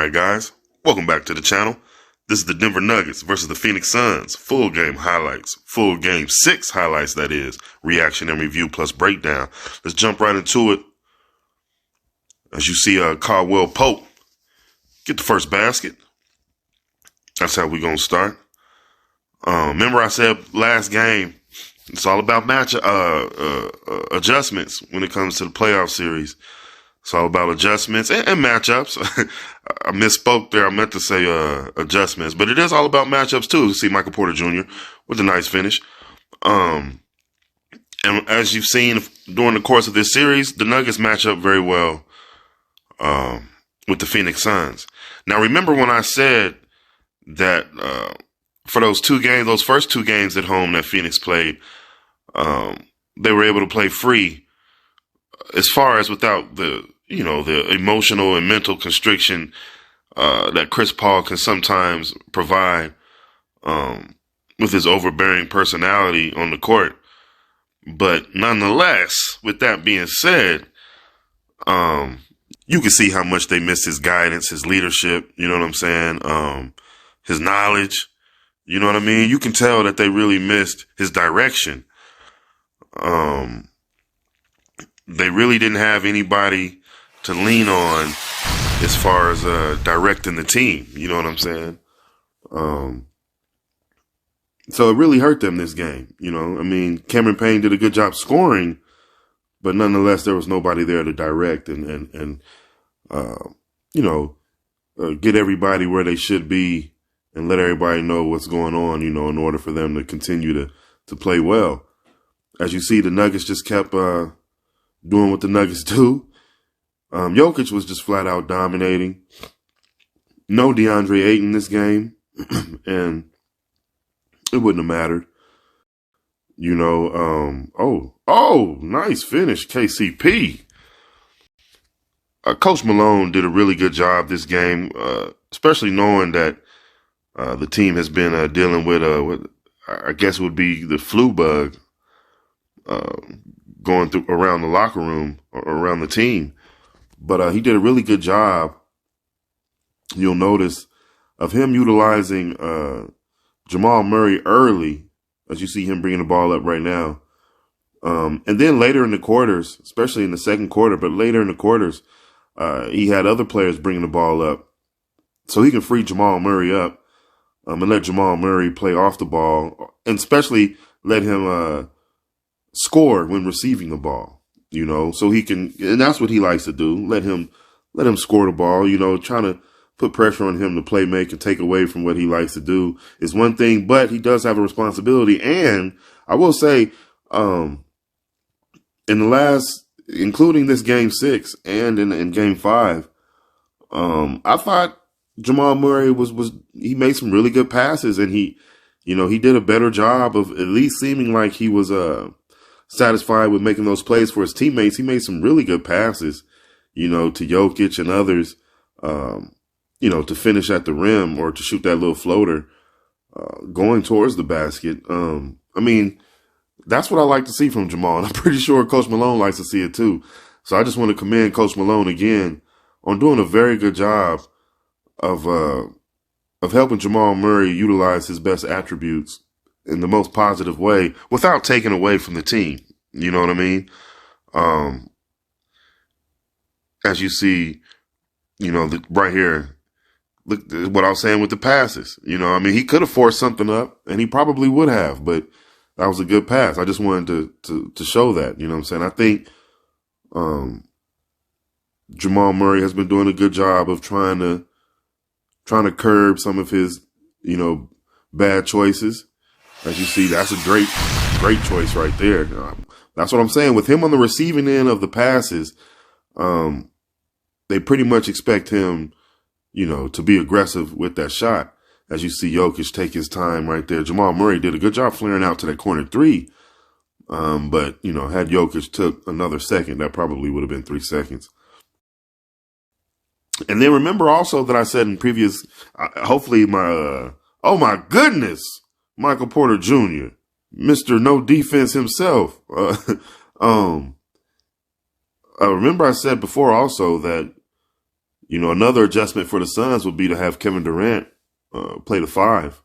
Alright guys, welcome back to the channel. This is the Denver Nuggets versus the Phoenix Suns. Full game highlights. Full game 6 highlights, that is. Reaction and review plus breakdown. Let's jump right into it. As you see, Caldwell Pope get the first basket. That's how we're going to start. Remember I said last game, it's all about adjustments when it comes to the playoff series. It's all about adjustments and matchups. I misspoke there. I meant to say adjustments, but it is all about matchups too. You see Michael Porter Jr. with a nice finish. And as you've seen during the course of this series, the Nuggets match up very well with the Phoenix Suns. Now, remember when I said that for those first two games at home that Phoenix played, they were able to play free as far as without the emotional and mental constriction that Chris Paul can sometimes provide with his overbearing personality on the court. But nonetheless, with that being said, you can see how much they missed his guidance, his leadership, you know what I'm saying? His knowledge, you know what I mean? You can tell that they really missed his direction. They really didn't have anybody to lean on as far as directing the team. You know what I'm saying? So it really hurt them this game. You know, I mean, Cameron Payne did a good job scoring, but nonetheless, there was nobody there to direct and get everybody where they should be and let everybody know what's going on, you know, in order for them to continue to play well. As you see, the Nuggets just kept doing what the Nuggets do. Jokic was just flat out dominating. No DeAndre Ayton this game, and it wouldn't have mattered. You know, nice finish, KCP. Coach Malone did a really good job this game, especially knowing that the team has been dealing with I guess it would be the flu bug going through around the locker room or around the team. But he did a really good job, you'll notice, of him utilizing Jamal Murray early, as you see him bringing the ball up right now. And then later in the quarters, especially in the second quarter, but later in the quarters, he had other players bringing the ball up so he can free Jamal Murray up and let Jamal Murray play off the ball, and especially let him score when receiving the ball. You know, so he can, and that's what he likes to do. Let him score the ball, you know, trying to put pressure on him to play make and take away from what he likes to do is one thing, but he does have a responsibility. And I will say, in the last, including this game 6 and in game 5, I thought Jamal Murray he made some really good passes, and he did a better job of at least seeming like he was, satisfied with making those plays for his teammates. He made some really good passes, you know, to Jokic and others, to finish at the rim or to shoot that little floater, going towards the basket. I mean, that's what I like to see from Jamal, and I'm pretty sure Coach Malone likes to see it too. So I just want to commend Coach Malone again on doing a very good job of helping Jamal Murray utilize his best attributes in the most positive way without taking away from the team. You know what I mean? As you see, you know, right here, look what I was saying with the passes. You know, I mean, he could have forced something up, and he probably would have, but that was a good pass. I just wanted to show that, you know what I'm saying? I think Jamal Murray has been doing a good job of trying to curb some of his, you know, bad choices. As you see, that's a great choice right there. That's what I'm saying. With him on the receiving end of the passes, they pretty much expect him, you know, to be aggressive with that shot. As you see Jokic take his time right there. Jamal Murray did a good job flaring out to that corner 3. But, you know, had Jokic took another second, that probably would have been 3 seconds. And then remember also that I said in previous, hopefully oh my goodness, Michael Porter Jr., Mr. No Defense himself. Remember I said before also that, Another adjustment for the Suns would be to have Kevin Durant play the 5.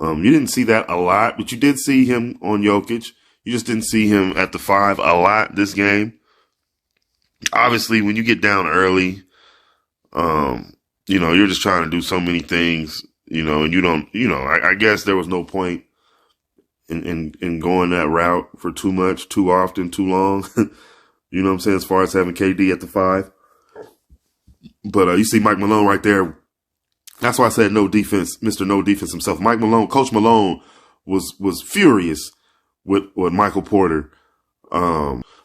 You didn't see that a lot, but you did see him on Jokic. You just didn't see him at the 5 a lot this game. Obviously, when you get down early, you're just trying to do so many things, and you don't, I guess there was no point in going that route for too much, too often, too long. You know what I'm saying? As far as having KD at the 5. But you see Mike Malone right there. That's why I said no defense, Mr. No Defense himself. Mike Malone, Coach Malone was furious with Michael Porter.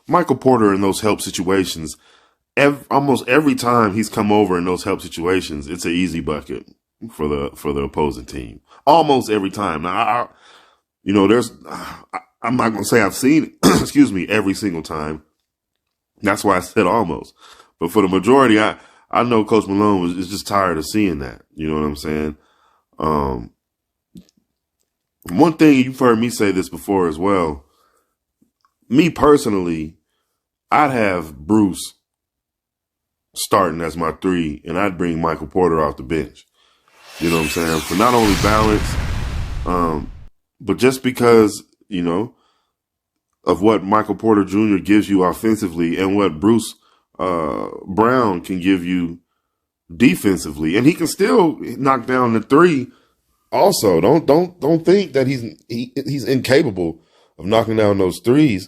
Michael Porter in those help situations, almost every time he's come over in those help situations, it's an easy bucket for the opposing team. Almost every time. Now, I'm not going to say I've seen it, excuse me, every single time. That's why I said almost. But for the majority, I know Coach Malone is just tired of seeing that. You know what I'm saying? One thing, you've heard me say this before as well. Me personally, I'd have Bruce starting as my 3, and I'd bring Michael Porter off the bench. You know what I'm saying? For not only balance, but just because, of what Michael Porter Jr. gives you offensively and what Bruce Brown can give you defensively, and he can still knock down the 3. Also, don't think that he's incapable of knocking down those 3s.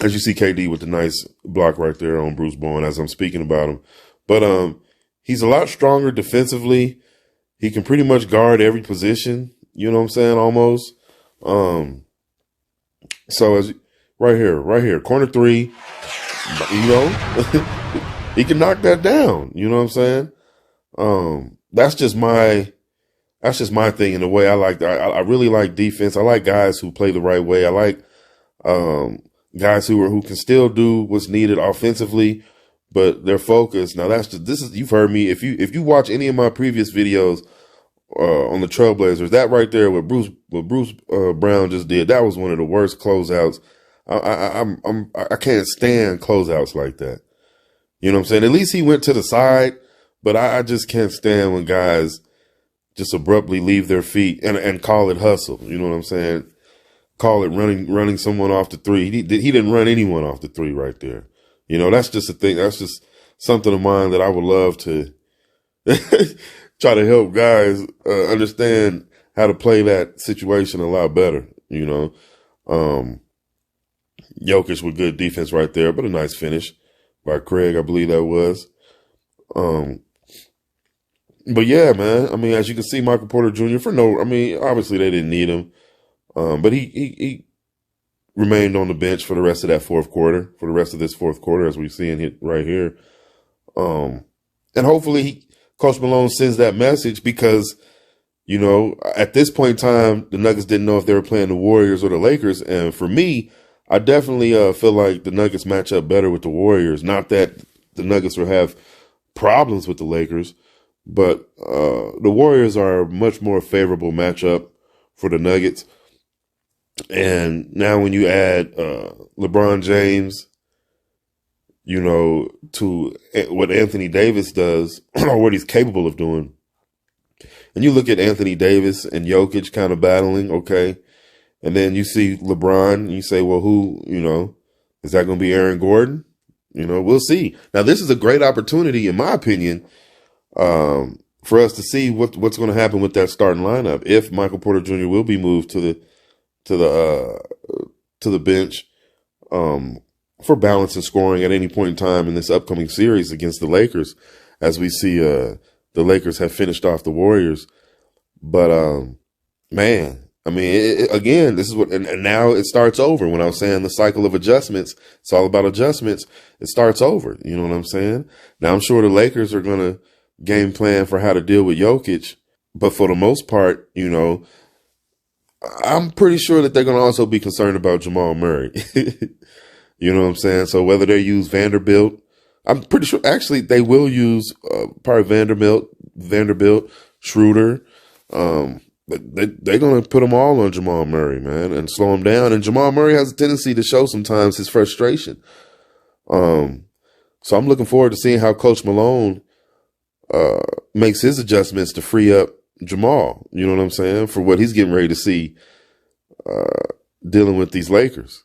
As you see KD with the nice block right there on Bruce Bowen as I'm speaking about him, but he's a lot stronger defensively. He can pretty much guard every position. You know what I'm saying? Almost. So as right here, corner 3, he can knock that down. You know what I'm saying? That's just my thing in the way I like that. I really like defense. I like guys who play the right way. I like, guys who can still do what's needed offensively, but they're focused. Now you've heard me. If you watch any of my previous videos, on the Trailblazers, that right there, what Bruce Brown just did, that was one of the worst closeouts. I can't stand closeouts like that. You know what I'm saying? At least he went to the side, but I just can't stand when guys just abruptly leave their feet and call it hustle. You know what I'm saying? Call it running someone off the 3. He didn't run anyone off the 3 right there. That's just a thing. That's just something of mine that I would love to try to help guys understand how to play that situation a lot better. Jokic with good defense right there, but a nice finish by Craig, I believe that was. But yeah, man, I mean, as you can see, Michael Porter Jr. obviously they didn't need him. But he remained on the bench for the rest of that fourth quarter, for the rest of this fourth quarter, as we see it right here. And hopefully Coach Malone sends that message because, at this point in time, the Nuggets didn't know if they were playing the Warriors or the Lakers. And for me, I definitely feel like the Nuggets match up better with the Warriors. Not that the Nuggets will have problems with the Lakers, but the Warriors are a much more favorable matchup for the Nuggets. And now when you add LeBron James, to what Anthony Davis does or what he's capable of doing, and you look at Anthony Davis and Jokic kind of battling, okay, and then you see LeBron and you say, well, who, is that going to be Aaron Gordon? We'll see. Now, this is a great opportunity, in my opinion, for us to see what's going to happen with that starting lineup. If Michael Porter Jr. will be moved to the bench, for balance and scoring at any point in time in this upcoming series against the Lakers, as we see, the Lakers have finished off the Warriors. But, man, I mean, again, this is what, and now it starts over. When I was saying the cycle of adjustments, it's all about adjustments. It starts over. You know what I'm saying? Now, I'm sure the Lakers are going to game plan for how to deal with Jokic, but for the most part, I'm pretty sure that they're going to also be concerned about Jamal Murray. You know what I'm saying? So whether they use Vanderbilt, I'm pretty sure actually they will use probably Vanderbilt, Schroeder. But they're going to put them all on Jamal Murray, man, and slow him down. And Jamal Murray has a tendency to show sometimes his frustration. So I'm looking forward to seeing how Coach Malone makes his adjustments to free up Jamal. You know what I'm saying? For what he's getting ready to see dealing with these Lakers.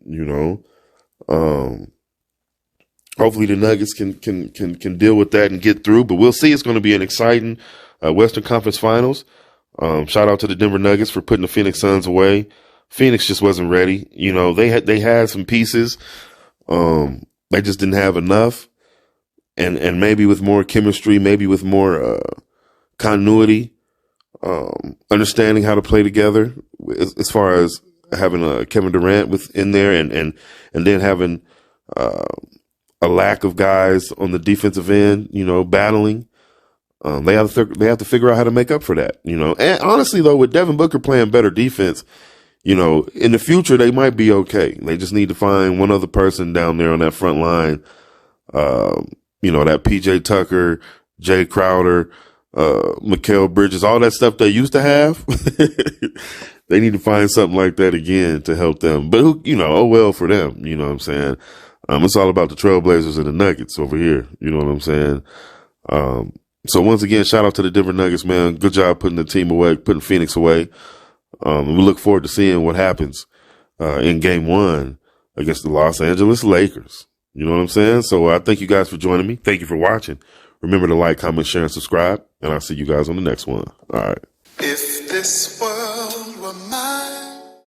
You know, hopefully the Nuggets can deal with that and get through. But we'll see. It's going to be an exciting Western Conference Finals. Shout out to the Denver Nuggets for putting the Phoenix Suns away. Phoenix just wasn't ready. You know, they had some pieces. They just didn't have enough. And maybe with more chemistry, maybe with more continuity, understanding how to play together as far as having Kevin Durant within there and then having a lack of guys on the defensive end, you know, battling. They have to figure out how to make up for that, you know. And honestly, though, with Devin Booker playing better defense, you know, in the future they might be okay. They just need to find one other person down there on that front line. You know, that PJ Tucker, Jay Crowder, Mikal Bridges, all that stuff they used to have. They need to find something like that again to help them. But who, you know, oh well for them. You know what I'm saying? It's all about the Trailblazers and the Nuggets over here. You know what I'm saying? So once again, shout out to the Denver Nuggets, man. Good job putting the team away, putting Phoenix away. We look forward to seeing what happens in Game 1 against the Los Angeles Lakers. You know what I'm saying? So I thank you guys for joining me. Thank you for watching. Remember to like, comment, share, and subscribe. And I'll see you guys on the next one. All right. If this was